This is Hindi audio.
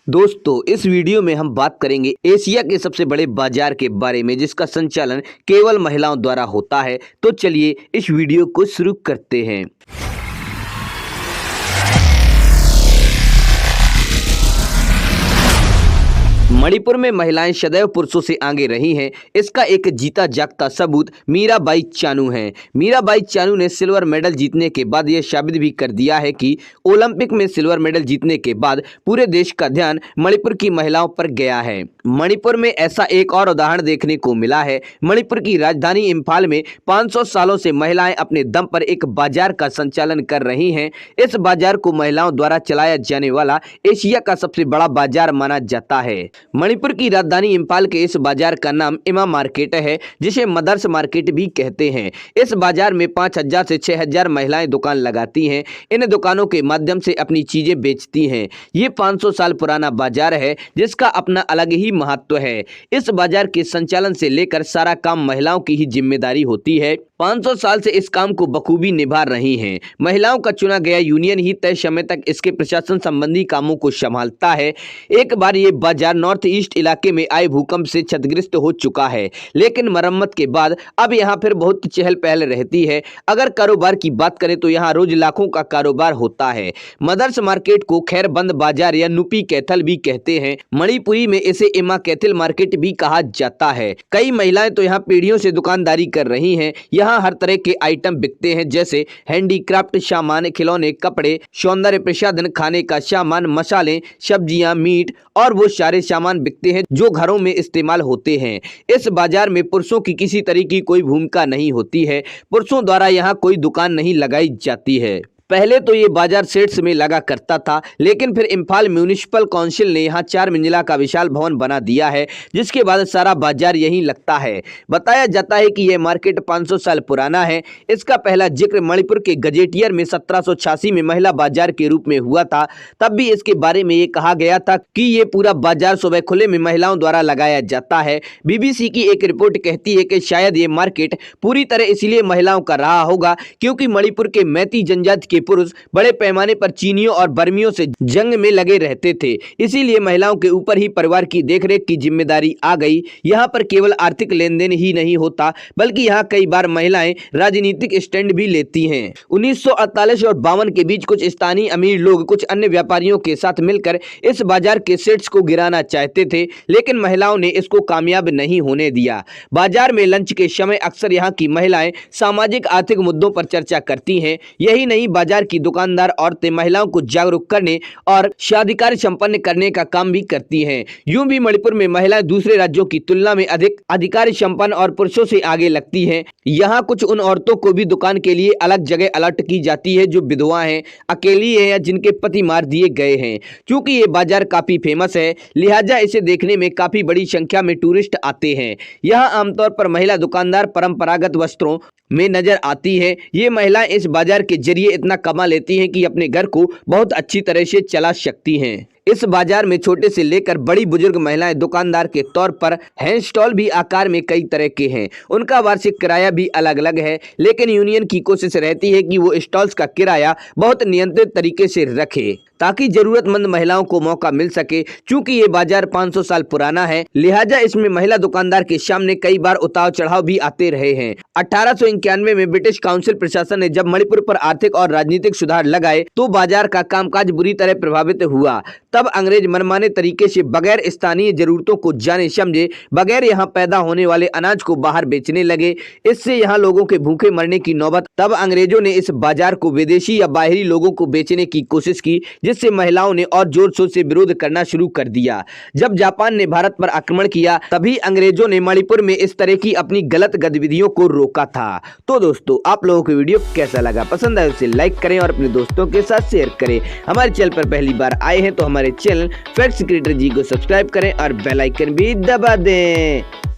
दोस्तों इस वीडियो में हम बात करेंगे एशिया के सबसे बड़े बाजार के बारे में जिसका संचालन केवल महिलाओं द्वारा होता है। तो चलिए इस वीडियो को शुरू करते हैं। मणिपुर में महिलाएं सदैव पुरुषों से आगे रही हैं। इसका एक जीता जागता सबूत मीराबाई चानू है। मीराबाई चानू ने सिल्वर मेडल जीतने के बाद यह साबित भी कर दिया है कि ओलंपिक में सिल्वर मेडल जीतने के बाद पूरे देश का ध्यान मणिपुर की महिलाओं पर गया है। मणिपुर में ऐसा एक और उदाहरण देखने को मिला है। मणिपुर की राजधानी इम्फाल में 500 सालों से महिलाएं अपने दम पर एक बाजार का संचालन कर रही हैं। इस बाजार को महिलाओं द्वारा चलाया जाने वाला एशिया का सबसे बड़ा बाजार माना जाता है। मणिपुर की राजधानी इम्फाल के इस बाजार का नाम इमा मार्केट है, जिसे मदर्स मार्केट भी कहते हैं। इस बाजार में 5000 से 6000 महिलाएं दुकान लगाती हैं। इन दुकानों के माध्यम से अपनी चीजें बेचती हैं। ये 500 साल पुराना बाजार है जिसका अपना अलग ही महत्व है। इस बाजार के संचालन से लेकर सारा काम महिलाओं की ही जिम्मेदारी होती है। 500 साल से इस काम को बखूबी निभा रही हैं। महिलाओं का चुना गया यूनियन ही तय समय तक इसके प्रशासन संबंधी कामों को संभालता है। एक बार ये बाजार नॉर्थ ईस्ट इलाके में आए भूकंप से क्षतिग्रस्त हो चुका है, लेकिन मरम्मत के बाद अब यहाँ फिर बहुत चहल पहल रहती है। अगर कारोबार की बात करें तो यहाँ रोज लाखों का कारोबार होता है। मदर्स मार्केट को खैरबंद बाजार या नुपी कैथल भी कहते हैं। मणिपुरी में इसे इमा कैथल मार्केट भी कहा जाता है। कई महिलाएं तो यहाँ पीढ़ियों से दुकानदारी कर रही हैं। यहाँ हर तरह के आइटम बिकते हैं, जैसे हैंडीक्राफ्ट सामान, खिलौने, कपड़े, सौंदर्य प्रसाधन, खाने का सामान, मसाले, सब्जियां, मीट और वो सारे सामान बिकते हैं जो घरों में इस्तेमाल होते हैं। इस बाजार में पुरुषों की किसी तरह की कोई भूमिका नहीं होती है। पुरुषों द्वारा यहाँ कोई दुकान नहीं लगाई जाती है। पहले तो ये बाजार सेट्स में लगा करता था, लेकिन फिर इम्फाल म्यूनिसिपल काउंसिल ने यहाँ 4 मंजिला का विशाल भवन बना दिया है, जिसके बाद सारा बाजार यहीं लगता है। बताया जाता है कि यह मार्केट 500 साल पुराना है। इसका पहला जिक्र मणिपुर के गजेटियर में 1786 में महिला बाजार के रूप में हुआ था। तब भी इसके बारे में ये कहा गया था कि ये पूरा बाजार सुबह खुले में महिलाओं द्वारा लगाया जाता है। BBC की एक रिपोर्ट कहती है कि शायद ये मार्केट पूरी तरह इसलिए महिलाओं का रहा होगा क्योंकि मणिपुर के मैती जनजाति पुरुष बड़े पैमाने पर चीनियों और बर्मियों से जंग में लगे रहते थे। इसीलिए महिलाओं के ऊपर ही परिवार की देखरेख की जिम्मेदारी आ गई। यहाँ पर केवल आर्थिक लेन देन ही नहीं होता, बल्कि यहाँ कई बार महिलाएं राजनीतिक स्टैंड भी लेती हैं। 1948 और 52 के बीच कुछ स्थानीय अमीर लोग कुछ अन्य व्यापारियों के साथ मिलकर इस बाजार के सेट्स को गिराना चाहते थे, लेकिन महिलाओं ने इसको कामयाब नहीं होने दिया। बाजार में लंच के समय अक्सर यहाँ की महिलाएं सामाजिक आर्थिक मुद्दों पर चर्चा करती हैं। यही नहीं, बाजार की दुकानदार औरतें महिलाओं को जागरूक करने और शादिकार संपन्न करने का काम भी करती हैं। यूं भी मणिपुर में महिलाएं दूसरे राज्यों की तुलना में अधिक अधिकार संपन्न और पुरुषों से आगे लगती हैं। यहाँ कुछ उन औरतों को भी दुकान के लिए अलग जगह अलर्ट की जाती है जो विधवा हैं, अकेली हैं या जिनके पति मार दिए गए हैं। चूंकि ये बाजार काफी फेमस है, लिहाजा इसे देखने में काफी बड़ी संख्या में टूरिस्ट आते हैं। यहाँ आमतौर पर महिला दुकानदार परंपरागत वस्त्रों में नजर आती है। ये महिलाएं इस बाजार के जरिए इतना कमा लेती हैं कि अपने घर को बहुत अच्छी तरह से चला सकती हैं। इस बाजार में छोटे से लेकर बड़ी बुजुर्ग महिलाएं दुकानदार के तौर पर हैं। स्टॉल भी आकार में कई तरह के हैं। उनका वार्षिक किराया भी अलग अलग है, लेकिन यूनियन की कोशिश रहती है कि वो स्टॉल्स का किराया बहुत नियंत्रित तरीके से रखे ताकि जरूरतमंद महिलाओं को मौका मिल सके। चूंकि ये बाजार 500 साल पुराना है, लिहाजा इसमें महिला दुकानदार के सामने कई बार उतार चढ़ाव भी आते रहे हैं। 1891 में ब्रिटिश काउंसिल प्रशासन ने जब मणिपुर पर आर्थिक और राजनीतिक सुधार लगाए तो बाजार का कामकाज बुरी तरह प्रभावित हुआ। तब अंग्रेज मनमाने तरीके से बगैर स्थानीय जरूरतों को जाने समझे बगैर यहाँ पैदा होने वाले अनाज को बाहर बेचने लगे। इससे यहाँ लोगों के भूखे मरने की नौबत। तब अंग्रेजों ने इस बाजार को विदेशी या बाहरी लोगों को बेचने की कोशिश की, जिससे महिलाओं ने और जोर शोर से विरोध करना शुरू कर दिया। जब जापान ने भारत पर आक्रमण किया, तभी अंग्रेजों ने मणिपुर में इस तरह की अपनी गलत गतिविधियों को रोका था। तो दोस्तों, आप लोगों को वीडियो कैसा लगा? पसंद आए उसे लाइक करें और अपने दोस्तों के साथ शेयर करें। हमारे चैनल पर पहली बार आए हैं तो हमारे चैनल फैक्ट्स क्रिएटर जी को सब्सक्राइब करें और बेल आइकन भी दबा दें।